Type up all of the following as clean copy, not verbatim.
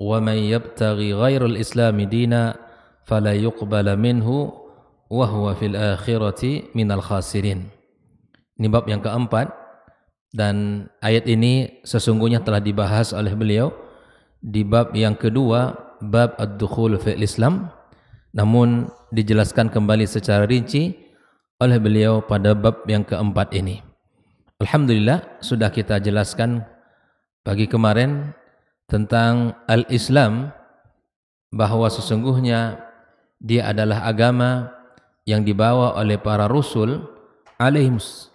wa may yabtaghi ghairal islami dina fala yuqbala minhu wa huwa fil akhirati minal khasirin. Ini bab yang keempat, dan ayat ini sesungguhnya telah dibahas oleh beliau di bab yang kedua, bab ad-dukhul fil Islam, namun dijelaskan kembali secara rinci oleh beliau pada bab yang keempat ini. Alhamdulillah sudah kita jelaskan pagi kemarin tentang al-Islam, bahwa sesungguhnya dia adalah agama yang dibawa oleh para rasul alaihimus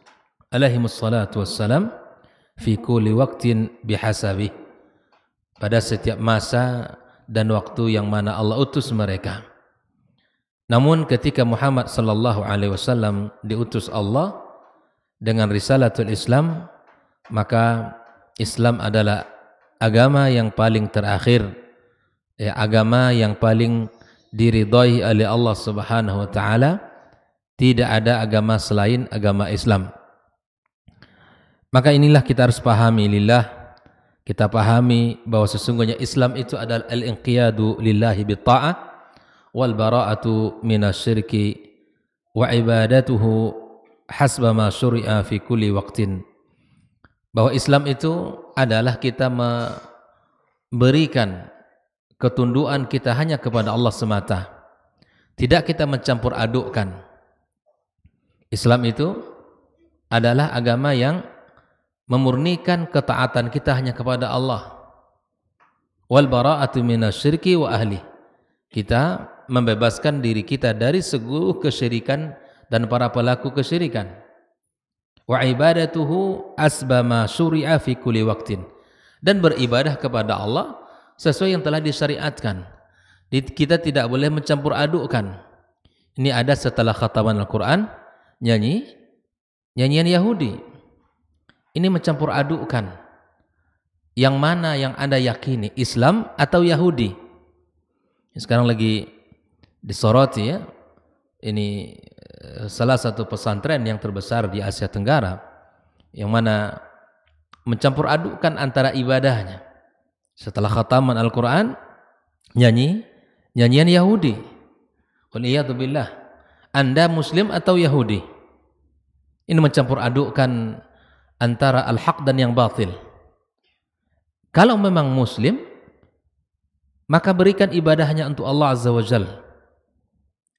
salatu wassalam fi kulli waqtin bihasabih, pada setiap masa dan waktu yang mana Allah utus mereka. Namun ketika Muhammad sallallahu alaihi wasallam diutus Allah dengan risalatul Islam, maka Islam adalah agama yang paling terakhir, agama yang paling diridhai oleh Allah Subhanahu wa taala. Tidak ada agama selain agama Islam. Maka inilah kita harus pahami lillah, kita pahami bahwa sesungguhnya Islam itu adalah al-inqiyadu lillahi bitta'ah wal bara'atu minasyirki wa ibadatuhu hasba ma syuri'a fi kulli waqtin. Bahwa Islam itu adalah kita memberikan ketunduan kita hanya kepada Allah semata. Tidak kita mencampur adukkan. Islam itu adalah agama yang memurnikan ketaatan kita hanya kepada Allah. Wal bara'atu minasyirki wa ahli. Kita membebaskan diri kita dari seluruh kesyirikan dan para pelaku kesyirikan. Wa ibadatuhu asba ma syuri'a fi kulli waqtin. Dan beribadah kepada Allah sesuai yang telah disyariatkan. Kita tidak boleh mencampur adukkan. Ini ada setelah khataman Al-Quran, nyanyian Yahudi. Ini mencampur adukkan. Yang mana yang Anda yakini, Islam atau Yahudi? Sekarang lagi disoroti ya. Ini salah satu pesantren yang terbesar di Asia Tenggara, yang mana mencampur adukkan antara ibadahnya. Setelah khataman Al-Quran, nyanyian Yahudi. Waliyadzubillah. Anda Muslim atau Yahudi? Ini mencampur adukkan antara al-haq dan yang batil. Kalau memang Muslim, maka berikan ibadahnya untuk Allah Azza wa Jalla.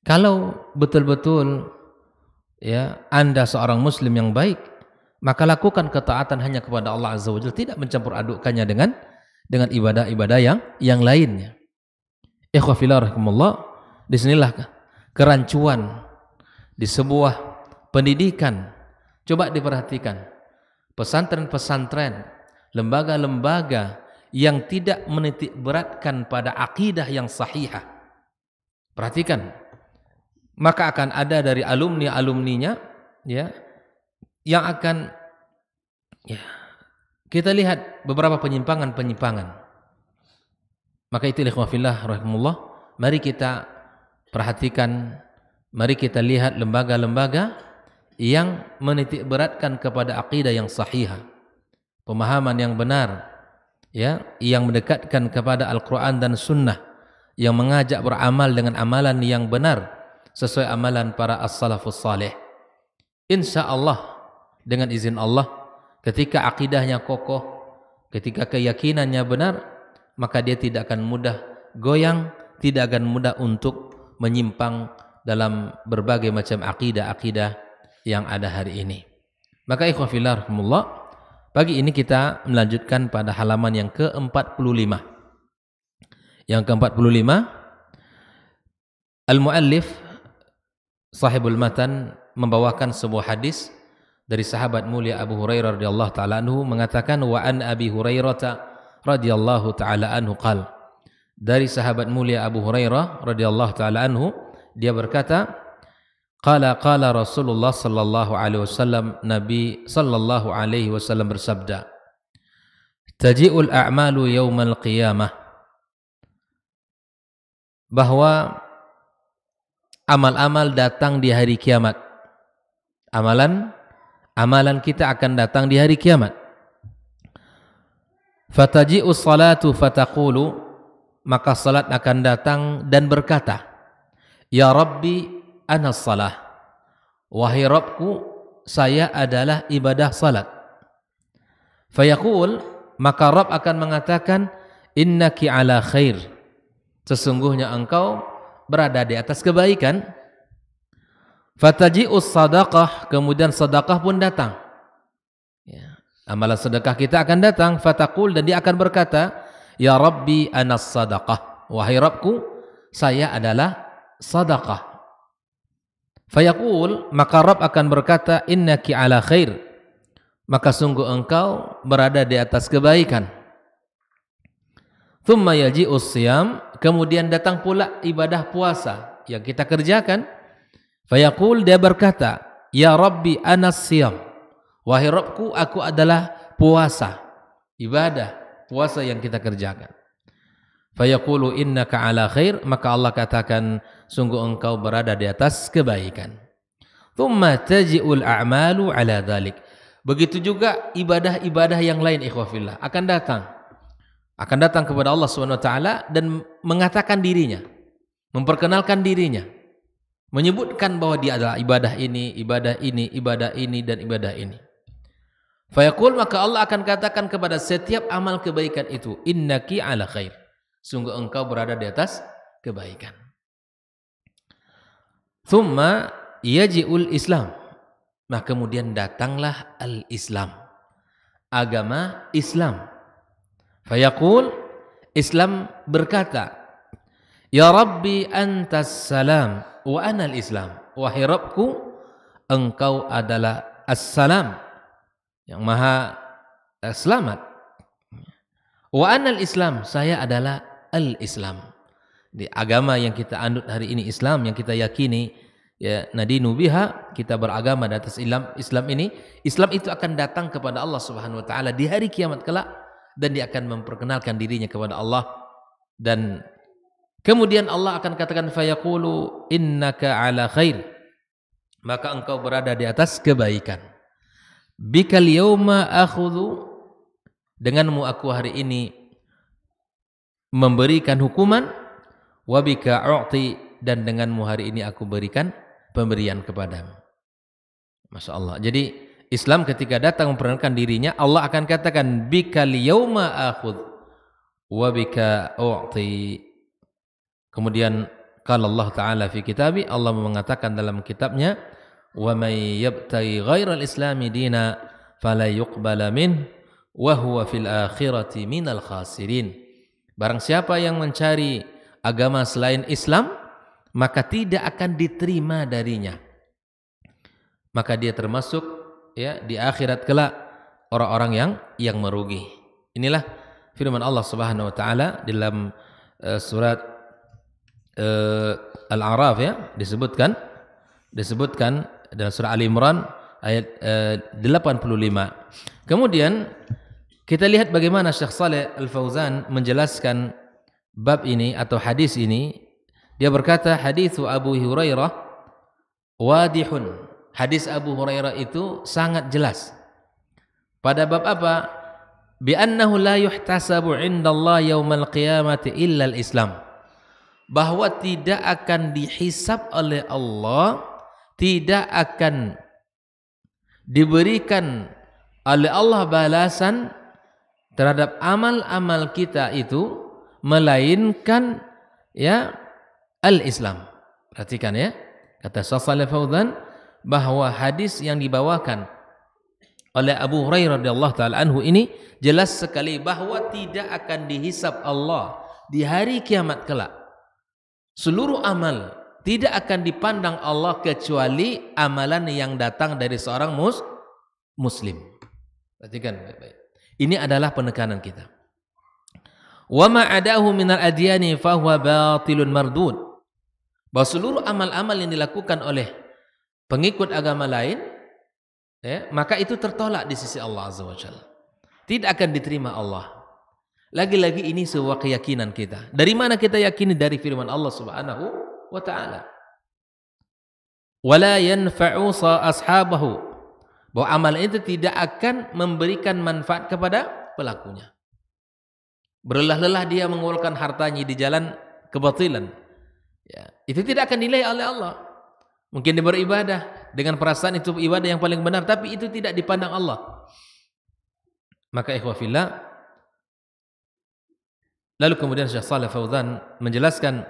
Kalau betul-betul ya Anda seorang Muslim yang baik, maka lakukan ketaatan hanya kepada Allah Azza wa Jalla, tidak mencampur adukkannya dengan ibadah-ibadah yang lainnya. Ikhwah fillah rahimakumullah, disinilah kerancuan di sebuah pendidikan. Coba diperhatikan, pesantren-pesantren, lembaga-lembaga yang tidak menitik beratkan pada akidah yang sahihah. Perhatikan, maka akan ada dari alumni-alumninya ya yang akan ya kita lihat beberapa penyimpangan-penyimpangan. Maka itu ikhwah fillah rahimahullah, mari kita perhatikan, mari kita lihat lembaga-lembaga yang menitik beratkan kepada akidah yang sahihah, pemahaman yang benar, ya, yang mendekatkan kepada Al-Quran dan Sunnah, yang mengajak beramal dengan amalan yang benar sesuai amalan para as-salafus salih. Insya Allah, dengan izin Allah, ketika akidahnya kokoh, ketika keyakinannya benar, maka dia tidak akan mudah goyang, tidak akan mudah untuk menyimpang dalam berbagai macam akidah-akidah yang ada hari ini. Maka ikhwah fillah rahimahullah, pagi ini kita melanjutkan pada halaman yang ke-45. Yang ke-45, al-muallif sahibul matan membawakan sebuah hadis dari sahabat mulia Abu Hurairah radhiyallahu taala anhu, mengatakan wa an Abi Hurairah radhiyallahu taala anhu qala, dari sahabat mulia Abu Hurairah radhiyallahu taala anhu, dia berkata, qala Rasulullah sallallahu alaihi wasallam, Nabi sallallahu alaihi wasallam bersabda, taji'ul a'malu yaumal qiyamah, bahwa amal-amal datang di hari kiamat. Amalan kita akan datang di hari kiamat. Fataji'us salatu fataqulu, maka salat akan datang dan berkata, Ya Rabbi anas salah. Wahai Rabbku, saya adalah ibadah salat. Fayaqul, maka Rabb akan mengatakan, innaki ala khair. Sesungguhnya engkau berada di atas kebaikan. Fataji'us sadaqah, kemudian sedekah pun datang. Ya, amalan sedekah kita akan datang. Fataqul, dan dia akan berkata, Ya Rabbi anas sadaqah. Wahai Rabbku, saya adalah sadaqah. Fayaqul, maka Rabb akan berkata, innaki ala khair. Maka sungguh engkau berada di atas kebaikan. Thumma yaji'us siyam, kemudian datang pula ibadah puasa yang kita kerjakan. Fayaqul, dia berkata, Ya Rabbi anas siyam. Wahai Rabbku, aku adalah puasa. Ibadah puasa yang kita kerjakan. Fayaqulu innaka ala khair, maka Allah katakan, sungguh engkau berada di atas kebaikan. Thumma taji'ul a'malu ala dhalik. Begitu juga ibadah-ibadah yang lain, ikhwafillah, akan datang kepada Allah SWT dan mengatakan dirinya, memperkenalkan dirinya, menyebutkan bahwa dia adalah ibadah ini, ibadah ini, ibadah ini, dan ibadah ini. Fayaqul, maka Allah akan katakan kepada setiap amal kebaikan itu, innaki ala khair. Sungguh engkau berada di atas kebaikan. Thumma yaji'ul Islam. Nah, kemudian datanglah al-Islam, agama Islam. Fayaqul, Islam berkata, Ya Rabbi antas salam wa ana al-Islam. Wahai Rabbku, engkau adalah as-salam, yang maha selamat. Wa ana al-Islam, saya adalah al-Islam. Di agama yang kita anut hari ini, Islam yang kita yakini, ya nadinu biha, kita beragama di atas Islam ini. Islam itu akan datang kepada Allah Subhanahu wa taala di hari kiamat kelak, dan dia akan memperkenalkan dirinya kepada Allah, dan kemudian Allah akan katakan, fayaqulu innaka ala khair, maka engkau berada di atas kebaikan. Bikal yauma akhudhu, denganmu aku hari ini memberikan hukuman, wa bika u'ti, dan denganmu hari ini aku berikan pemberian kepadamu. Masya Allah. Jadi Islam ketika datang memperkenalkan dirinya, Allah akan katakan, bikal yauma akhudh wa bika u'ti. Kemudian qala Allah Ta'ala fi kitabi, Allah mengatakan dalam kitabnya, wa may yabtaghi ghairal islami dina fala yuqbala min wa huwa fil akhirati minal khasirin. Barang siapa yang mencari agama selain Islam, maka tidak akan diterima darinya, maka dia termasuk, ya, di akhirat kelak orang-orang yang merugi. Inilah firman Allah Subhanahu wa taala dalam surat Al-A'raf, ya, disebutkan dalam surah Ali Imran ayat 85. Kemudian kita lihat bagaimana Syekh Shalih Al-Fauzan menjelaskan bab ini atau hadis ini. Dia berkata, haditsu Abu Hurairah wadihun. Hadis Abu Hurairah itu sangat jelas. Pada bab apa? Bi annahu la yuhtasabu 'indallah yaumal qiyamati illa al-Islam. Bahwa tidak akan dihisab oleh Allah, tidak akan diberikan oleh Allah balasan terhadap amal-amal kita itu, melainkan, ya, al-Islam. Perhatikan, ya, kata Syekh Shalih Fauzan bahwa hadis yang dibawakan oleh Abu Hurairah radhiyallahu taala anhu ini jelas sekali bahwa tidak akan dihisab Allah di hari kiamat kelak. Seluruh amal tidak akan dipandang Allah kecuali amalan yang datang dari seorang muslim. Perhatikan baik-baik. Ini adalah penekanan kita. Wa ma adahu minal adyani fa huwa batilun mardud. Bahwa seluruh amal-amal yang dilakukan oleh pengikut agama lain, ya, maka itu tertolak di sisi Allah Azza wa Jalla. Tidak akan diterima Allah. Lagi-lagi ini sebuah keyakinan kita. Dari mana kita yakini? Dari firman Allah Subhanahu wa taala. Wala yanfa'u ashabahu. Bahwa amal itu tidak akan memberikan manfaat kepada pelakunya. berlelah-lelah dia mengeluarkan hartanya di jalan kebatilan, ya, itu tidak akan dinilai oleh Allah. Mungkin dia beribadah dengan perasaan itu ibadah yang paling benar, tapi itu tidak dipandang Allah. Maka ikhwah fillah, lalu kemudian Syekh Shalih Fauzan menjelaskan,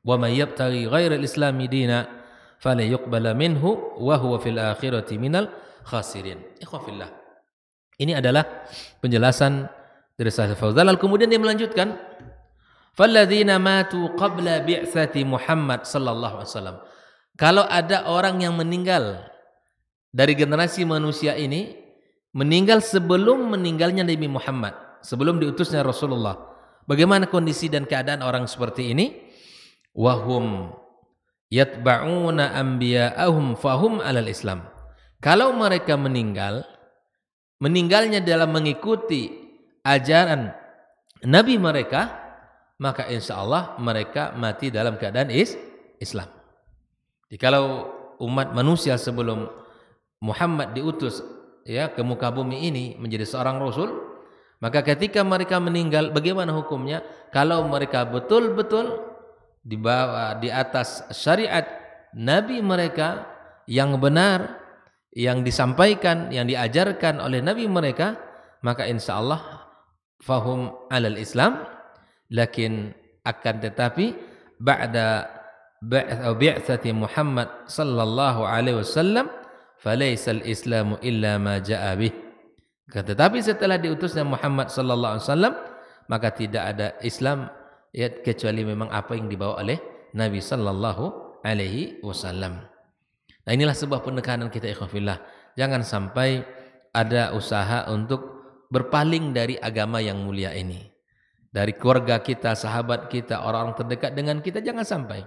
wa may yabtaghi ghairal islami dina fala yuqbala minhu wa huwa fil akhirati minal khasirin. Ikhwah fillah, ini adalah penjelasan dari Syekh Fauzan. Lalu kemudian dia melanjutkan, falladzina matu qabla bi'tsati Muhammad sallallahu alaihi wasallam. Kalau ada orang yang meninggal dari generasi manusia ini, meninggal sebelum meninggalnya Nabi Muhammad, sebelum diutusnya Rasulullah, bagaimana kondisi dan keadaan orang seperti ini? Wahum yatba'una anbiya'ahum fahum alal Islam. Kalau mereka meninggalnya dalam mengikuti ajaran Nabi mereka, maka insya Allah mereka mati dalam keadaan Islam. Jadi kalau umat manusia sebelum Muhammad diutus, ya, ke muka bumi ini menjadi seorang rasul, maka ketika mereka meninggal, bagaimana hukumnya? Kalau mereka betul-betul dibawa di atas syariat Nabi mereka yang benar, yang disampaikan, yang diajarkan oleh Nabi mereka, maka insya Allah fahum alal Islam. Lakin akan tetapi ba'da bi'tsati Muhammad sallallahu alaihi wasallam falaisal islamu illa ma ja'a bih. Tetapi setelah diutusnya Muhammad sallallahu alaihi wasallam, maka tidak ada Islam, ya, kecuali memang apa yang dibawa oleh Nabi sallallahu alaihi wasallam. Nah, inilah sebuah penekanan kita ikhwah fillah. Jangan sampai ada usaha untuk berpaling dari agama yang mulia ini. Dari keluarga kita, sahabat kita, orang-orang terdekat dengan kita, jangan sampai.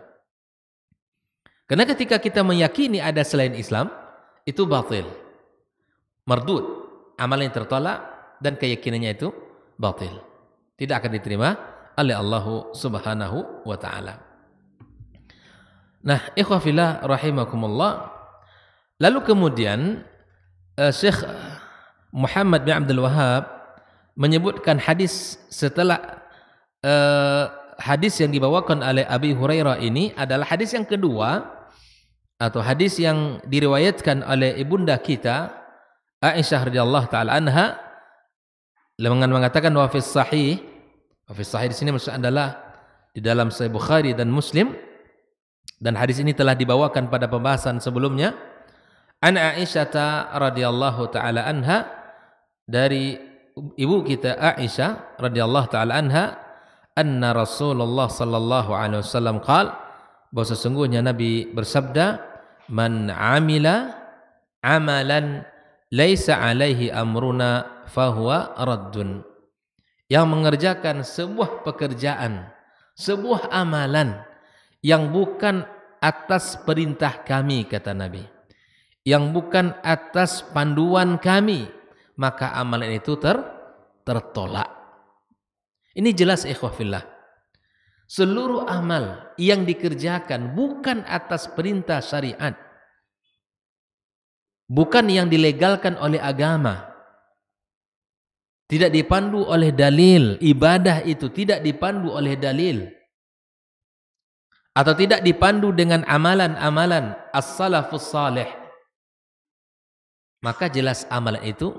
Karena ketika kita meyakini ada selain Islam, itu batil, mardud, amalan yang tertolak, dan keyakinannya itu batil, tidak akan diterima oleh Allah Subhanahu wa ta'ala. Nah, ikhwah fillah rahimakumullah, lalu kemudian Syekh Muhammad bin Abdul Wahhab menyebutkan hadis setelah hadis yang dibawakan oleh Abi Hurairah ini adalah hadis yang kedua, atau hadis yang diriwayatkan oleh ibunda kita Aisyah radhiyallahu taala anha, dengan mengatakan wa fis sahih. Wa fis sahih di sini maksudnya adalah di dalam Sahih Bukhari dan Muslim, dan hadis ini telah dibawakan pada pembahasan sebelumnya. An Aisyah radhiyallahu taala anha, dari ibu kita Aisyah radhiyallahu taala anha, anna Rasulullah sallallahu alaihi wasallam qala, bahwa sesungguhnya Nabi bersabda, man amila amalan laisa alaihi amruna fahuwa raddun. Yang mengerjakan sebuah pekerjaan, sebuah amalan yang bukan atas perintah kami, kata Nabi, yang bukan atas panduan kami, maka amalan itu tertolak. Ini jelas ikhwah fillah. Seluruh amal yang dikerjakan bukan atas perintah syariat, bukan yang dilegalkan oleh agama, tidak dipandu oleh dalil, ibadah itu tidak dipandu oleh dalil, atau tidak dipandu dengan amalan-amalan as-salafus salih, maka jelas amalan itu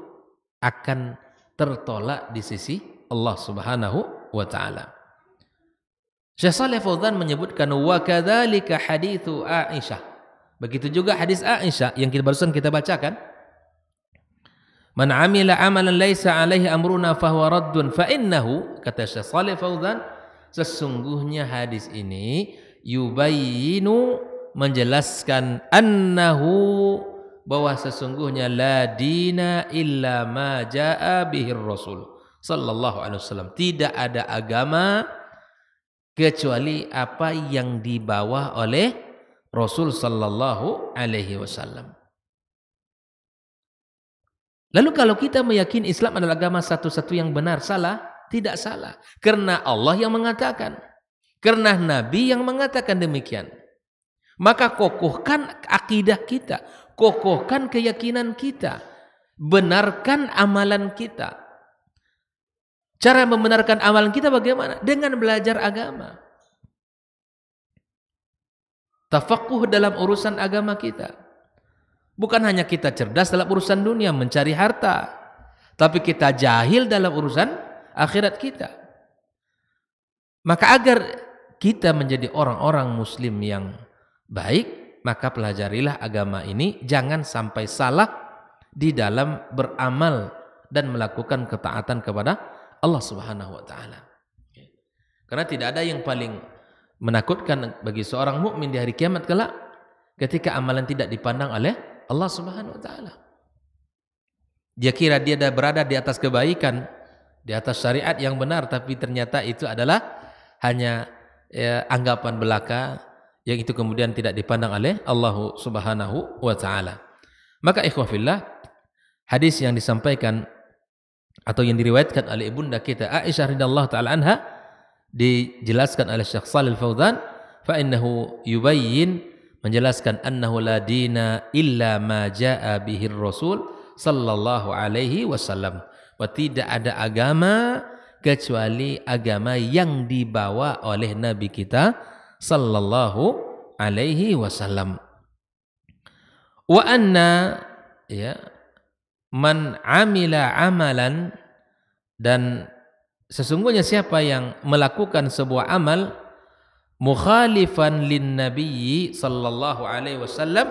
akan tertolak di sisi Allah Subhanahu wa ta'ala. Syekh Shalih Fauzan menyebutkan wa kadzalika haditsu Aisyah. Begitu juga hadis Aisyah yang barusan kita bacakan. Man amila amalan laisa alaihi amruna fahuwa raddun fa innahu, kata Syekh Shalih Fauzan, sesungguhnya hadis ini yubayyinu, menjelaskan, annahu, bahwa sesungguhnya la dina illa ma jaa bihir Rasul sallallahu alaihi wasallam, tidak ada agama kecuali apa yang dibawa oleh Rasul sallallahu alaihi wasallam. Lalu kalau kita meyakini Islam adalah agama satu-satu yang benar, salah? Tidak salah. Karena Allah yang mengatakan, karena Nabi yang mengatakan demikian. Maka kokohkan akidah kita, kokohkan keyakinan kita, benarkan amalan kita. Cara membenarkan amalan kita bagaimana? Dengan belajar agama. Tafaqquh dalam urusan agama kita. Bukan hanya kita cerdas dalam urusan dunia, mencari harta, tapi kita jahil dalam urusan akhirat kita. Maka agar kita menjadi orang-orang muslim yang baik, maka pelajarilah agama ini, jangan sampai salah di dalam beramal dan melakukan ketaatan kepada Allah Subhanahu wa taala. Karena tidak ada yang paling menakutkan bagi seorang mukmin di hari kiamat kelak ketika amalan tidak dipandang oleh Allah Subhanahu wa taala. Dia kira dia dah berada di atas kebaikan, di atas syariat yang benar, tapi ternyata itu adalah hanya anggapan belaka yang itu kemudian tidak dipandang oleh Allah Subhanahu wa taala. Maka ikhwah fillah, hadis yang disampaikan atau yang diriwayatkan oleh ibunda kita Aisyah radhiyallahu taala anha dijelaskan oleh Syekh Shalih Al-Fauzan, fa innahu yubayyin, menjelaskan annahu la dina illa ma jaa bihi Rasul sallallahu alaihi wasallam, wa tidak ada agama kecuali agama yang dibawa oleh Nabi kita sallallahu alaihi wasallam. Wa anna man amila amalan, dan sesungguhnya siapa yang melakukan sebuah amal mukhalifan lin nabiyyi sallallahu alaihi wasallam,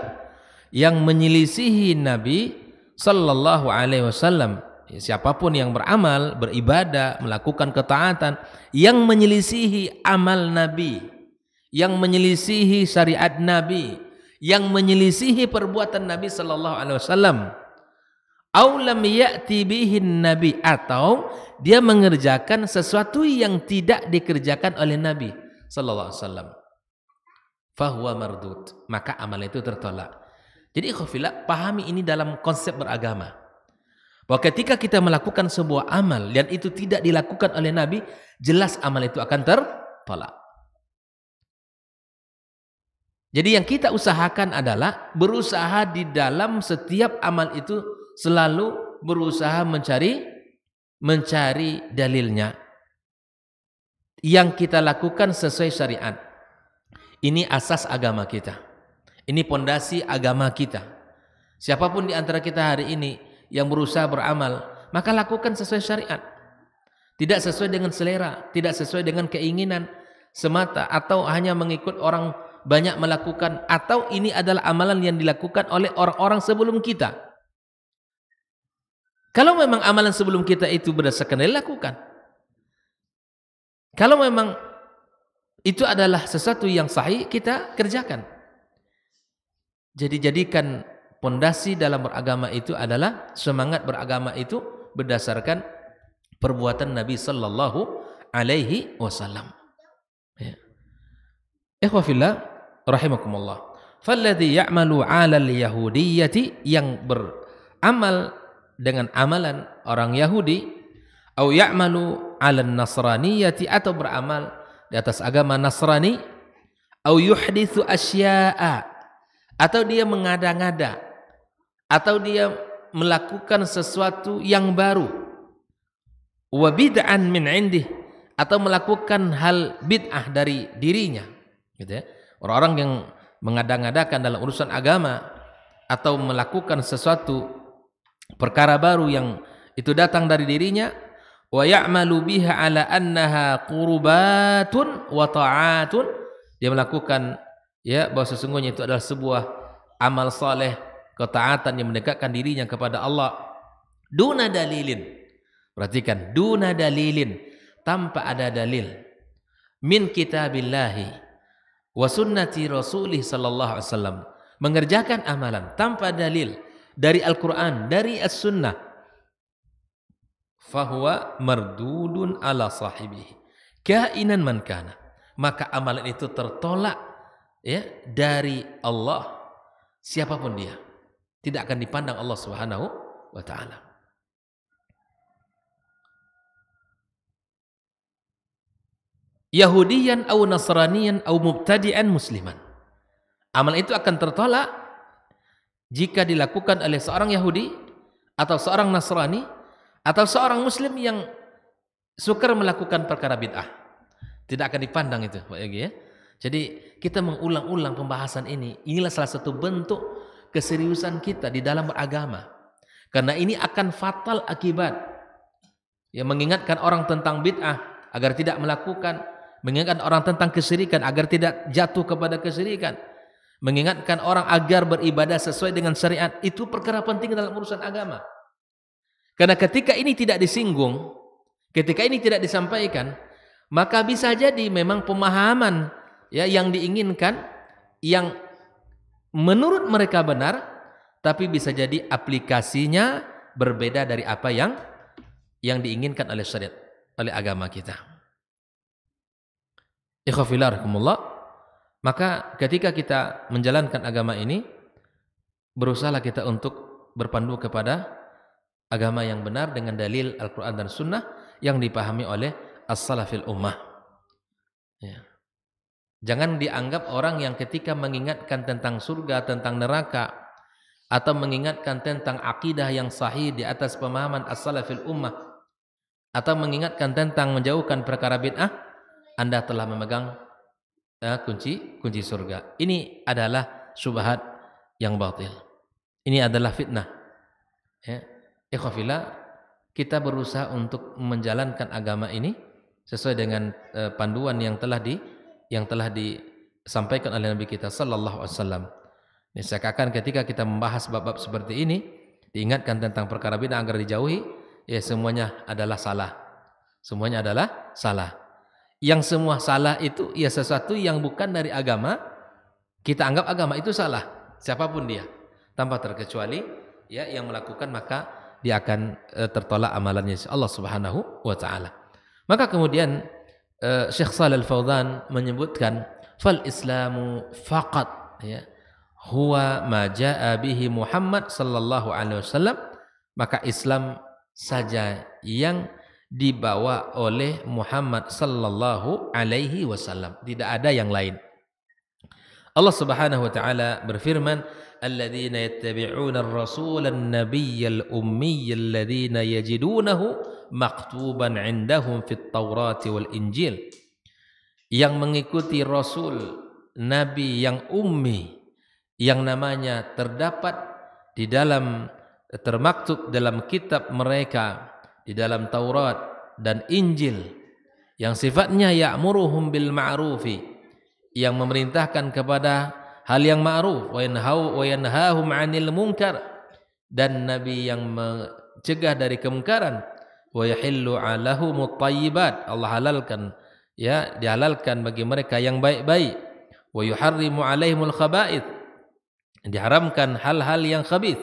yang menyelisihi Nabi sallallahu alaihi wasallam, siapapun yang beramal, beribadah, melakukan ketaatan yang menyelisihi amal Nabi, yang menyelisihi syariat Nabi, yang menyelisihi perbuatan Nabi sallallahu alaihi wasallam, aw lam ya'ti bihin nabi, atau dia mengerjakan sesuatu yang tidak dikerjakan oleh Nabi sallallahu alaihi wasallam, fahuwa mardud, maka amal itu tertolak. Jadi ikhwafillah, pahami ini dalam konsep beragama, bahwa ketika kita melakukan sebuah amal dan itu tidak dilakukan oleh Nabi, jelas amal itu akan tertolak. Jadi yang kita usahakan adalah berusaha di dalam setiap amal itu selalu berusaha mencari dalilnya, yang kita lakukan sesuai syariat. Ini asas agama kita, ini pondasi agama kita. Siapapun di antara kita hari ini yang berusaha beramal, maka lakukan sesuai syariat, tidak sesuai dengan selera, tidak sesuai dengan keinginan semata, atau hanya mengikut orang banyak melakukan, atau ini adalah amalan yang dilakukan oleh orang-orang sebelum kita. Kalau memang amalan sebelum kita itu berdasarkan dalil, lakukan. Kalau memang itu adalah sesuatu yang sahih, kita kerjakan. Jadi jadikan pondasi dalam beragama itu adalah semangat beragama itu berdasarkan perbuatan Nabi sallallahu alaihi wasallam. Ya. Ikhwah fillah rahimakumullah. Falladhi ya'malu 'alal yahudiyyati, yang beramal dengan amalan orang Yahudi, au ya'malu 'alan nasraniyati, atau beramal di atas agama Nasrani, au yuhditsu asya'a, atau dia mengada-ngada, atau dia melakukan sesuatu yang baru, wa bid'an min 'indih, atau melakukan hal bid'ah dari dirinya, gitu ya. Orang-orang yang mengada-ngadakan dalam urusan agama atau melakukan sesuatu perkara baru yang itu datang dari dirinya, wa ya'malu biha ala annaha qurbatun wa ta'atun, dia melakukan bahwa sesungguhnya itu adalah sebuah amal saleh, ketaatan yang mendekatkan dirinya kepada Allah, duna dalilin, perhatikan, duna dalilin, tanpa ada dalil, min kitabillahi wa sunnati rasulih sallallahu alaihi wasallam, mengerjakan amalan tanpa dalil dari Al-Quran, dari As-Sunnah, fahuwa mardudun ala sahibihi kainan man kana, maka amalan itu tertolak dari Allah, siapapun dia, tidak akan dipandang Allah Subhanahu wa taala. Yahudiyan au nasraniyan au mubtadi'an musliman, amal itu akan tertolak jika dilakukan oleh seorang Yahudi atau seorang Nasrani atau seorang Muslim yang sukar melakukan perkara bid'ah. Tidak akan dipandang itu, Pak Yogi ya. Jadi kita mengulang-ulang pembahasan ini. Inilah salah satu bentuk keseriusan kita di dalam beragama. Karena ini akan fatal akibat. Ya, mengingatkan orang tentang bid'ah agar tidak melakukan, mengingatkan orang tentang kesyirikan agar tidak jatuh kepada kesyirikan, mengingatkan orang agar beribadah sesuai dengan syariat. Itu perkara penting dalam urusan agama. Karena ketika ini tidak disinggung, ketika ini tidak disampaikan, maka bisa jadi memang pemahaman ya yang diinginkan, yang menurut mereka benar, tapi bisa jadi aplikasinya berbeda dari apa yang diinginkan oleh syariat, oleh agama kita. Ikhwafillah, maka ketika kita menjalankan agama ini, berusahalah kita untuk berpandu kepada agama yang benar dengan dalil Al-Quran dan Sunnah yang dipahami oleh as-salafil ummah. Ya. Jangan dianggap orang yang ketika mengingatkan tentang surga, tentang neraka, atau mengingatkan tentang akidah yang sahih di atas pemahaman as-salafil ummah, atau mengingatkan tentang menjauhkan perkara bid'ah, Anda telah memegang kunci surga. Ini adalah syubhat yang batil. Ini adalah fitnah. Ya. Ikhwafillah, kita berusaha untuk menjalankan agama ini sesuai dengan panduan yang telah disampaikan oleh Nabi kita sallallahu alaihi wasallam. Misalkan ketika kita membahas bab-bab seperti ini, diingatkan tentang perkara bid'ah agar dijauhi, ya semuanya adalah salah. Semuanya adalah salah. Yang semua salah itu ya sesuatu yang bukan dari agama, kita anggap agama itu salah. Siapapun dia, tanpa terkecuali ya yang melakukan, maka dia akan tertolak amalannya Allah Subhanahu wa taala. Maka kemudian Syekh Shalih Al-Fauzan menyebutkan fal islamu faqat ya huwa ma jaa bihi Muhammad sallallahu alaihi wasallam, maka Islam saja yang dibawa oleh Muhammad sallallahu alaihi wasallam, tidak ada yang lain. Allah Subhanahu wa taala berfirman, alladzina yattabi'una ar-rasula an-nabiyyal ummiyal ladzina yajidunahu maktuban 'indahum fit Taurati wal Injil. Yang mengikuti rasul nabi yang ummi, yang namanya terdapat di dalam, termaktub dalam kitab mereka, di dalam Taurat dan Injil, yang sifatnya ya'muruhum bil ma'rufi, yang memerintahkan kepada hal yang ma'ruf, wa yanhahum 'anil munkar, dan nabi yang mencegah dari kemungkaran, wa yahillu 'alahumut thayyibat, Allah halalkan ya, dihalalkan bagi mereka yang baik-baik, wa yuharrimu 'alaihimul khaba'ith, diharamkan hal-hal yang khabith,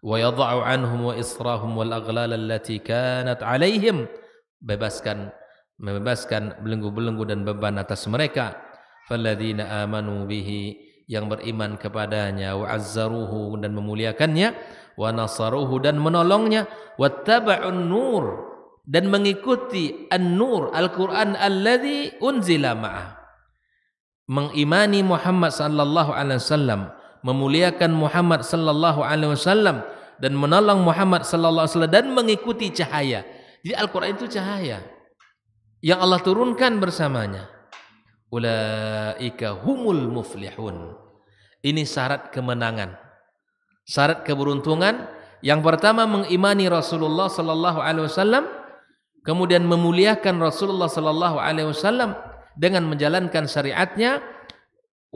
wa yadha'u 'anhum wa israhum wal aghlal allati kanat 'alaihim, membebaskan belenggu-belenggu dan beban atas mereka. Falladzina amanu bihi, yang beriman kepadanya, wa azzaruhu, dan memuliakannya, wa nasaruhu, dan menolongnya, wattaba'un nur, dan mengikuti an-nur Al-Quran alladzi unzila ma'ah, mengimani Muhammad sallallahu alaihi wasallam, memuliakan Muhammad sallallahu alaihi wasallam, dan menolong Muhammad sallallahu alaihi wasallam, dan mengikuti cahaya. Jadi Al-Quran itu cahaya yang Allah turunkan bersamanya. Ulaika humul muflihun. Ini syarat kemenangan, syarat keberuntungan. Yang pertama, mengimani Rasulullah sallallahu alaihi wasallam, kemudian memuliakan Rasulullah sallallahu alaihi wasallam dengan menjalankan syariatnya,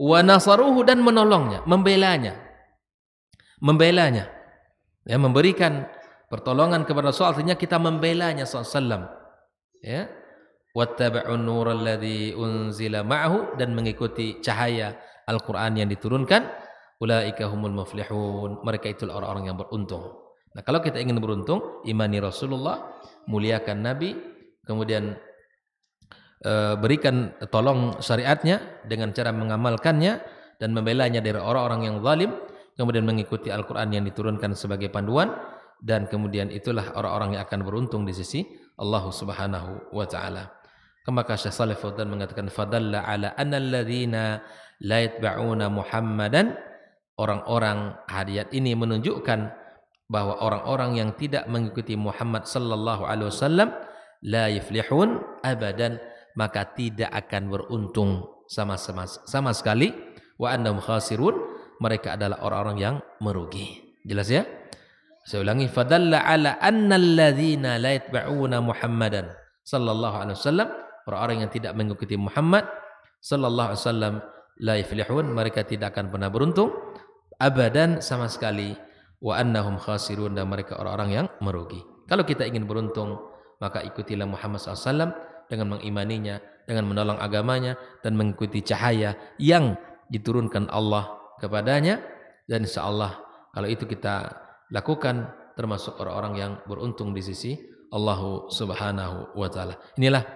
wa nasaruhu, dan menolongnya, membelanya, ya, memberikan pertolongan kepada Rasul, artinya kita membelanya sallallahu alaihi wasallam, ya. Wattaba'un nural ladzi unzila ma'ahu, dan mengikuti cahaya Al-Qur'an yang diturunkan. Ulaika humul muflihun, mereka itu orang-orang yang beruntung. Nah, kalau kita ingin beruntung, imani Rasulullah, muliakan Nabi, kemudian berikan tolong syariatnya dengan cara mengamalkannya dan membelanya dari orang-orang yang zalim, kemudian mengikuti Al-Qur'an yang diturunkan sebagai panduan, dan kemudian itulah orang-orang yang akan beruntung di sisi Allah Subhanahu wa taala. Maka Syekh Shalih Fauzan mengatakan fadalla ala anna alladzina la yatba'una Muhammadan, orang-orang, ayat ini menunjukkan bahwa orang-orang yang tidak mengikuti Muhammad sallallahu alaihi wasallam, la yuflihun abadan, maka tidak akan beruntung sama sekali. Wa annahum khasirun, mereka adalah orang-orang yang merugi. Jelas ya? Saya ulangi, fadalla ala annal ladzina la yatba'una Muhammadan sallallahu alaihi wasallam, orang-orang yang tidak mengikuti Muhammad sallallahu alaihi wasallam, la yuflihun, mereka tidak akan pernah beruntung abadan sama sekali. Wa annahum khasirun, dan mereka orang-orang yang merugi. Kalau kita ingin beruntung, maka ikutilah Muhammad SAW dengan mengimaninya, dengan menolong agamanya, dan mengikuti cahaya yang diturunkan Allah kepadanya. Dan insya Allah kalau itu kita lakukan, termasuk orang-orang yang beruntung di sisi Allah Subhanahu wa Ta'ala. Inilah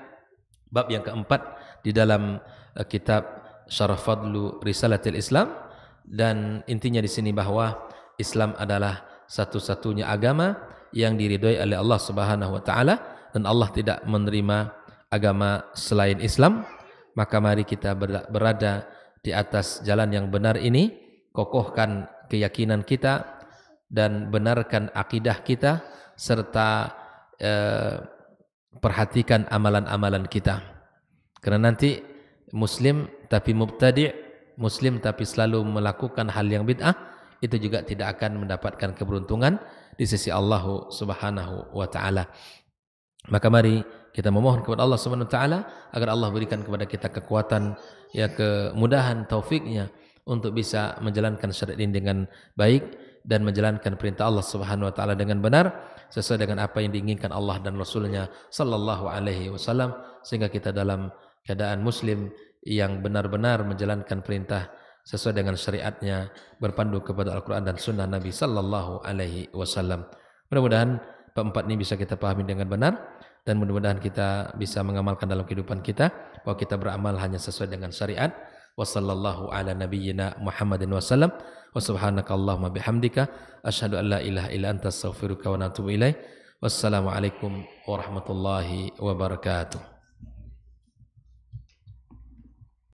bab yang keempat di dalam kitab Syarah Fadlu Risalatil Islam, dan intinya di sini bahwa Islam adalah satu-satunya agama yang diridhoi oleh Allah Subhanahu wa Ta'ala, dan Allah tidak menerima agama selain Islam. Maka mari kita berada di atas jalan yang benar ini, kokohkan keyakinan kita dan benarkan akidah kita, serta perhatikan amalan-amalan kita. Karena nanti muslim tapi mubtadi', muslim tapi selalu melakukan hal yang bid'ah, itu juga tidak akan mendapatkan keberuntungan di sisi Allah Subhanahu wa Ta'ala. Maka mari kita memohon kepada Allah Subhanahu wa Ta'ala agar Allah berikan kepada kita kekuatan, ya, kemudahan, taufiknya untuk bisa menjalankan syariat ini dengan baik dan menjalankan perintah Allah Subhanahu wa Ta'ala dengan benar sesuai dengan apa yang diinginkan Allah dan Rasulnya sallallahu alaihi wasallam, sehingga kita dalam keadaan muslim yang benar-benar menjalankan perintah sesuai dengan syariatnya, berpandu kepada Al-Quran dan Sunnah Nabi sallallahu alaihi wasallam. Mudah-mudahan keempat ini bisa kita pahami dengan benar, dan mudah-mudahan kita bisa mengamalkan dalam kehidupan kita, bahwa kita beramal hanya sesuai dengan syariat. Wa sallallahu ala nabiyyina Muhammadin wasallam. Wa subhanaka Allahumma bihamdika asyhadu an la ilaha illa anta astaghfiruka wa atubu ilaik. Wassalamualaikum warahmatullahi wabarakatuh.